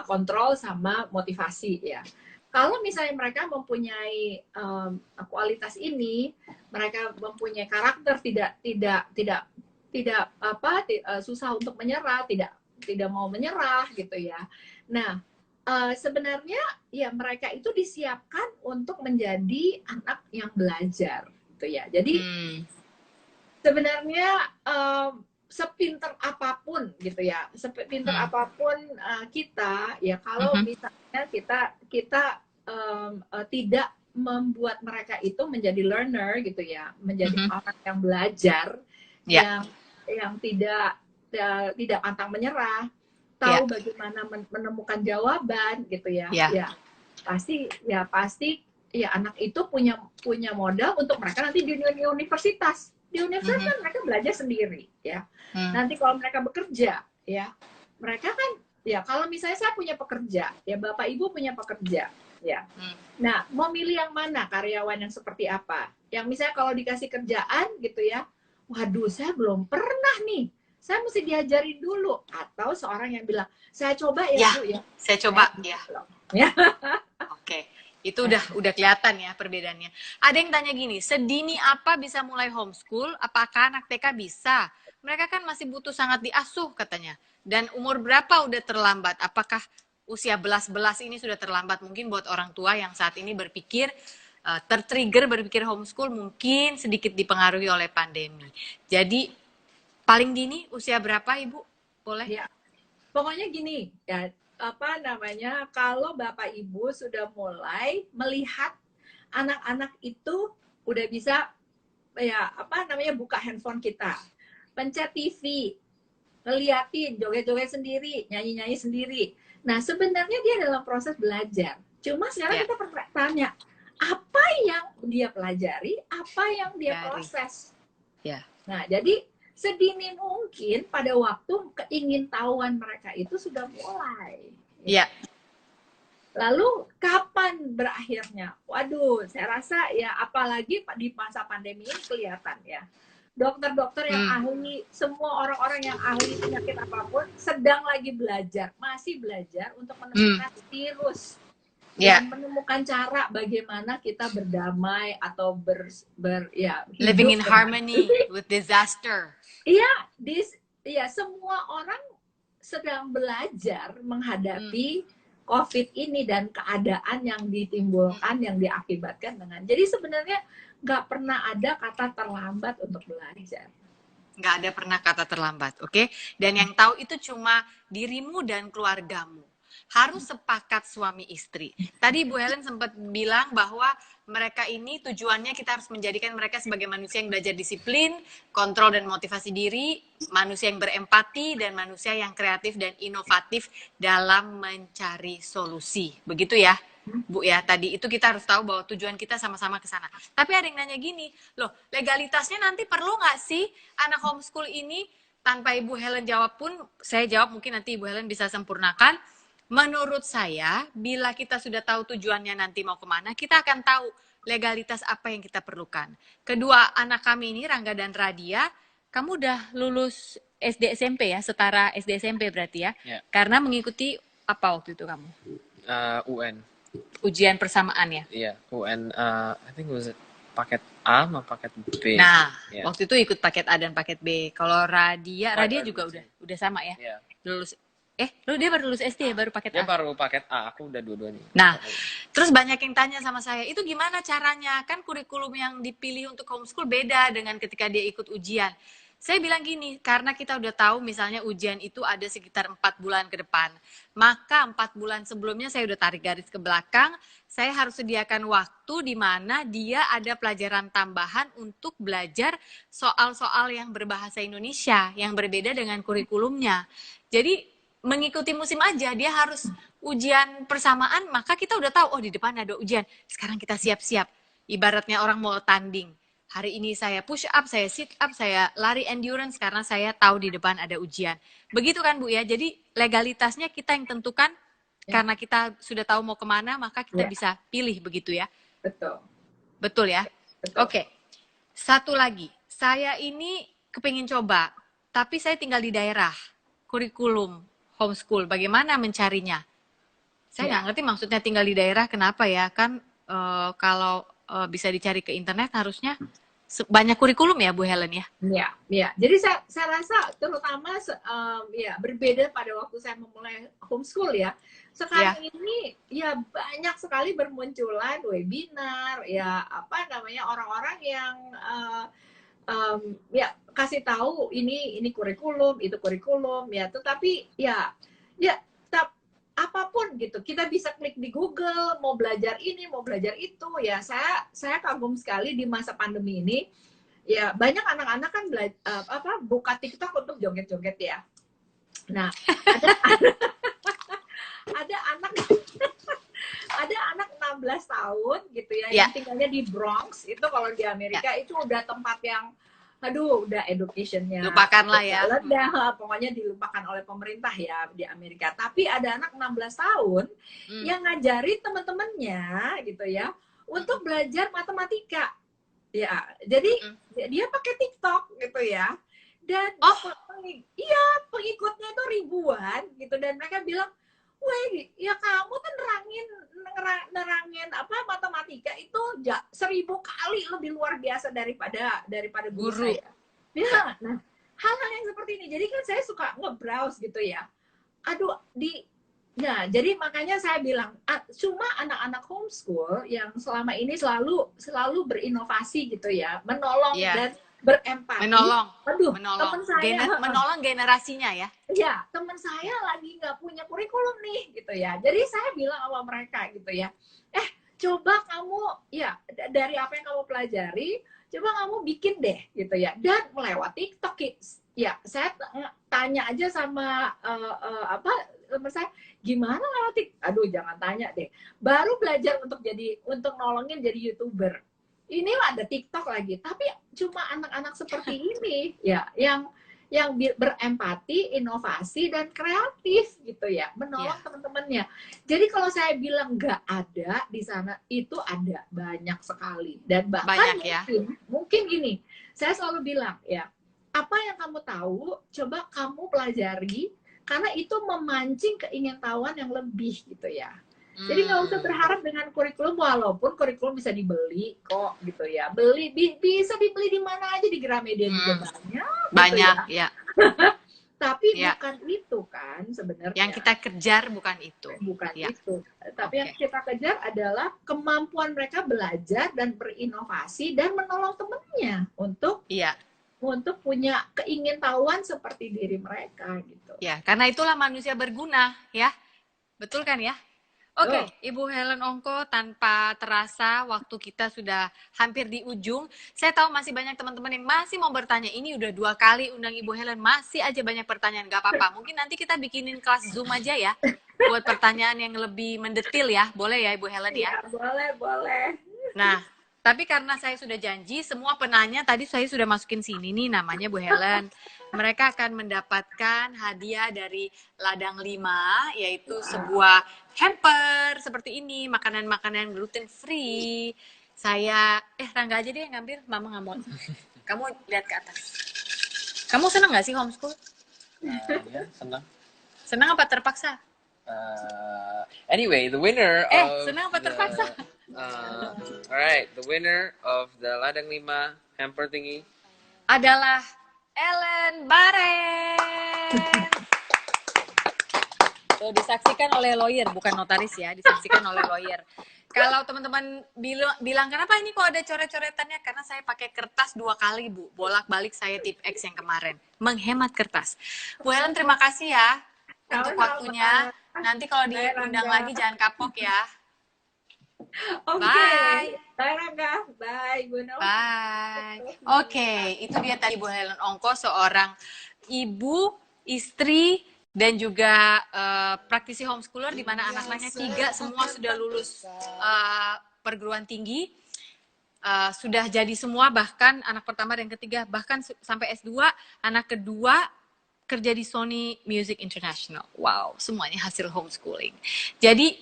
kontrol sama motivasi ya. Kalau misalnya mereka mempunyai kualitas ini, mereka mempunyai karakter tidak susah untuk menyerah, tidak mau menyerah gitu ya. Nah, sebenarnya ya mereka itu disiapkan untuk menjadi anak yang belajar gitu ya. Jadi sebenarnya sepinter apapun gitu ya, apapun kita ya, kalau misalnya kita tidak membuat mereka itu menjadi learner gitu ya, menjadi orang yang belajar, yang tidak pantang menyerah, tahu bagaimana menemukan jawaban gitu ya. Pasti anak itu punya modal untuk mereka nanti di universitas. Di universitas kan mereka belajar sendiri ya. Nanti kalau mereka bekerja ya, mereka kan Ya, kalau misalnya saya punya pekerja, ya Bapak Ibu punya pekerja, ya. Hmm. Nah, mau milih yang mana karyawan yang seperti apa? Yang misalnya kalau dikasih kerjaan gitu ya, waduh saya belum pernah nih, saya mesti diajarin dulu. Atau seorang yang bilang, saya coba ya, Ya, Bu ya. saya coba Saya ya. ya. Oke, itu udah kelihatan ya perbedaannya. Ada yang tanya gini, sedini apa bisa mulai homeschool? Apakah anak TK bisa? Mereka kan masih butuh sangat diasuh katanya. Dan umur berapa udah terlambat? Apakah usia belas-belas ini sudah terlambat? Mungkin buat orang tua yang saat ini berpikir tertrigger berpikir homeschool mungkin sedikit dipengaruhi oleh pandemi. Jadi paling dini usia berapa Ibu? Boleh? Ya. Pokoknya gini, ya apa namanya, kalau Bapak Ibu sudah mulai melihat anak-anak itu udah bisa ya apa namanya buka handphone kita, pencet TV, ngeliatin joget-joget sendiri, nyanyi-nyanyi sendiri. Nah, sebenarnya dia dalam proses belajar. Cuma sekarang kita tanya, apa yang dia pelajari, apa yang dia proses. Ya. Nah, jadi sedini mungkin pada waktu keingintahuan mereka itu sudah mulai. Ya. Lalu kapan berakhirnya? Waduh, saya rasa ya apalagi di masa pandemi ini kelihatan ya. Dokter-dokter yang ahli, semua orang-orang yang ahli penyakit apapun sedang lagi belajar, masih belajar untuk menemukan virus. Dan menemukan cara bagaimana kita berdamai atau living in harmony with disaster. Iya, semua orang sedang belajar menghadapi COVID ini dan keadaan yang ditimbulkan, yang diakibatkan dengan. Jadi sebenarnya nggak pernah ada kata terlambat untuk belajar. Nggak ada pernah kata terlambat, oke? Dan yang tahu itu cuma dirimu dan keluargamu. Harus sepakat suami istri. Tadi Bu Helen sempat bilang bahwa mereka ini tujuannya kita harus menjadikan mereka sebagai manusia yang belajar disiplin, kontrol dan motivasi diri, manusia yang berempati, dan manusia yang kreatif dan inovatif dalam mencari solusi. Begitu ya, Bu ya, tadi itu kita harus tahu bahwa tujuan kita sama-sama ke sana. Tapi ada yang nanya gini, loh legalitasnya nanti perlu nggak sih anak homeschool ini? Tanpa Ibu Helen jawab pun, saya jawab mungkin nanti Ibu Helen bisa sempurnakan. Menurut saya, bila kita sudah tahu tujuannya nanti mau kemana, kita akan tahu legalitas apa yang kita perlukan. Kedua, anak kami ini, Rangga dan Radia, kamu udah lulus SD SMP ya, setara SD SMP berarti ya? Yeah. Karena mengikuti apa waktu itu kamu? UN. Ujian persamaan ya? Iya, UN, I think was it paket A sama paket B. Nah, waktu itu ikut paket A dan paket B. Kalau Radia juga udah sama ya? Yeah. Lulus dia baru lulus SD ya, baru paket A? Dia baru paket A, aku udah dua-duanya. Nah, terus banyak yang tanya sama saya, itu gimana caranya? Kan kurikulum yang dipilih untuk homeschool beda dengan ketika dia ikut ujian. Saya bilang gini, karena kita udah tahu misalnya ujian itu ada sekitar 4 bulan ke depan. Maka 4 bulan sebelumnya saya udah tarik garis ke belakang, saya harus sediakan waktu di mana dia ada pelajaran tambahan untuk belajar soal-soal yang berbahasa Indonesia, yang berbeda dengan kurikulumnya. Jadi, mengikuti musim aja, dia harus ujian persamaan, maka kita udah tahu, oh di depan ada ujian, sekarang kita siap-siap. Ibaratnya orang mau tanding, hari ini saya push up, saya sit up, saya lari endurance, karena saya tahu di depan ada ujian. Begitu kan Bu ya, jadi legalitasnya kita yang tentukan, karena kita sudah tahu mau kemana, maka kita bisa pilih begitu ya. Betul. Betul ya? Betul. Oke, satu lagi, saya ini kepingin coba, tapi saya tinggal di daerah, kurikulum homeschool, bagaimana mencarinya? Saya nggak ngerti maksudnya tinggal di daerah, kenapa ya? Kan kalau bisa dicari ke internet harusnya banyak kurikulum ya Bu Helen ya? Iya. Jadi saya rasa terutama berbeda pada waktu saya memulai homeschool ya. Sekarang ini ya banyak sekali bermunculan webinar, ya apa namanya orang-orang yang kasih tahu ini kurikulum, itu kurikulum ya, tetapi apapun gitu kita bisa klik di Google, mau belajar ini, mau belajar itu ya. Saya kagum sekali di masa pandemi ini ya, banyak anak-anak kan buka TikTok untuk joget-joget ya. Nah, ada anak 16 tahun gitu ya, yang tinggalnya di Bronx, itu kalau di Amerika itu udah tempat yang aduh udah educationnya Lupakanlah ya. udah pokoknya dilupakan oleh pemerintah ya di Amerika. Tapi ada anak 16 tahun yang ngajari teman-temannya gitu ya untuk belajar matematika. Ya, jadi dia pakai TikTok gitu ya. Dan iya, pengikutnya itu ribuan gitu, dan mereka bilang, "Weh, ya kamu tuh nerangin apa matematika itu 1000 kali lebih luar biasa daripada guru saya." Ya, nah hal-hal yang seperti ini. Jadi kan saya suka nge-browse gitu ya. Aduh, nah, jadi makanya saya bilang, cuma anak-anak homeschool yang selama ini selalu berinovasi gitu ya, menolong dan berempati. Menolong. Teman saya menolong generasinya ya. Ya, teman saya lagi nggak punya kurikulum nih gitu ya. Jadi saya bilang sama mereka gitu ya, coba kamu ya dari apa yang kamu pelajari, coba kamu bikin deh gitu ya. Dan lewat TikTok ya, saya tanya aja sama teman saya, gimana lewat TikTok? Aduh, jangan tanya deh. Baru belajar untuk nolongin jadi YouTuber. Ini ada TikTok lagi, tapi cuma anak-anak seperti ini ya yang berempati, inovasi dan kreatif gitu ya, menolong teman-temannya. Jadi kalau saya bilang nggak ada di sana, itu ada banyak sekali. Dan bahkan mungkin gini, saya selalu bilang ya, apa yang kamu tahu, coba kamu pelajari, karena itu memancing keingintahuan yang lebih gitu ya. Jadi nggak usah berharap dengan kurikulum, walaupun kurikulum bisa dibeli kok gitu ya. Bisa dibeli di mana aja, di Gramedia juga banyak gitu ya. Tapi bukan itu kan sebenarnya. Yang kita kejar bukan itu. Bukan itu. Tapi yang kita kejar adalah kemampuan mereka belajar dan berinovasi dan menolong temennya untuk punya keingintahuan seperti diri mereka gitu. Ya, karena itulah manusia berguna ya. Betul kan ya? Oke, Ibu Helen Ongko, tanpa terasa waktu kita sudah hampir di ujung. Saya tahu masih banyak teman-teman yang masih mau bertanya. Ini udah 2 kali undang Ibu Helen, masih aja banyak pertanyaan. Gak apa-apa, mungkin nanti kita bikinin kelas Zoom aja ya, buat pertanyaan yang lebih mendetil ya. Boleh ya Ibu Helen ya? Boleh. Nah, tapi karena saya sudah janji, semua penanya tadi saya sudah masukin sini nih namanya Bu Helen. Mereka akan mendapatkan hadiah dari Ladang 5, yaitu sebuah hamper seperti ini, makanan-makanan gluten free. Saya, Rangga aja deh yang ngambil, Mama nggak mau. Kamu lihat ke atas. Kamu senang nggak sih homeschool? Ya, senang. Senang apa terpaksa? Anyway, the winner of senang apa terpaksa? Alright, the winner of the Ladang 5 hamper thingy adalah Ellen Baren. Tuh, disaksikan oleh lawyer, bukan notaris ya, disaksikan oleh lawyer. Kalau teman-teman bilang kenapa ini kok ada coret-coretannya, karena saya pakai kertas 2 kali Bu, bolak-balik saya tip X yang kemarin, menghemat kertas. Bu Ellen, terima kasih ya untuk waktunya. Nanti kalau diundang lagi jangan kapok ya. Bye. Bye Rangga. Bye Bu Novi. Bye. Oke, itu dia tadi Bu Helen Ongko, seorang ibu, istri, dan juga praktisi homeschooler, di mana anak-anaknya 3 semua sudah lulus perguruan tinggi, sudah jadi semua, bahkan anak pertama dan ketiga bahkan sampai S2, anak kedua kerja di Sony Music International. Wow, semuanya hasil homeschooling. Jadi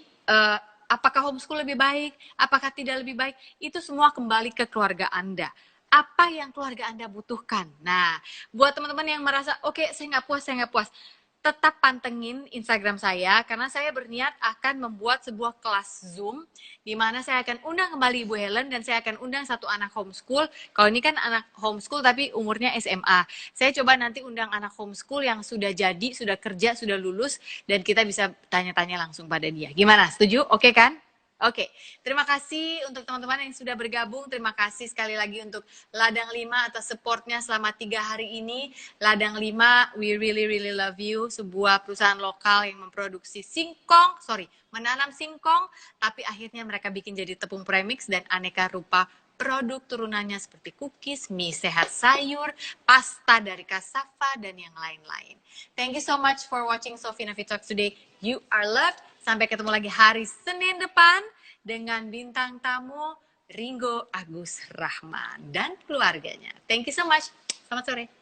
apakah homeschool lebih baik? Apakah tidak lebih baik? Itu semua kembali ke keluarga Anda. Apa yang keluarga Anda butuhkan? Nah, buat teman-teman yang merasa, oke, saya nggak puas, tetap pantengin Instagram saya, karena saya berniat akan membuat sebuah kelas Zoom, di mana saya akan undang kembali Ibu Helen, dan saya akan undang satu anak homeschool. Kalau ini kan anak homeschool, tapi umurnya SMA. Saya coba nanti undang anak homeschool yang sudah jadi, sudah kerja, sudah lulus, dan kita bisa tanya-tanya langsung pada dia. Gimana? Setuju? Oke kan? Oke, terima kasih untuk teman-teman yang sudah bergabung. Terima kasih sekali lagi untuk Ladang 5 atas supportnya selama 3 hari ini. Ladang 5, we really love you. Sebuah perusahaan lokal yang memproduksi menanam singkong, tapi akhirnya mereka bikin jadi tepung premix dan aneka rupa produk turunannya seperti cookies, mie sehat sayur, pasta dari cassava, dan yang lain-lain. Thank you so much for watching Sophie Nafi Talks today. You are loved. Sampai ketemu lagi hari Senin depan dengan bintang tamu Ringo Agus Rahman dan keluarganya. Thank you so much. Selamat sore.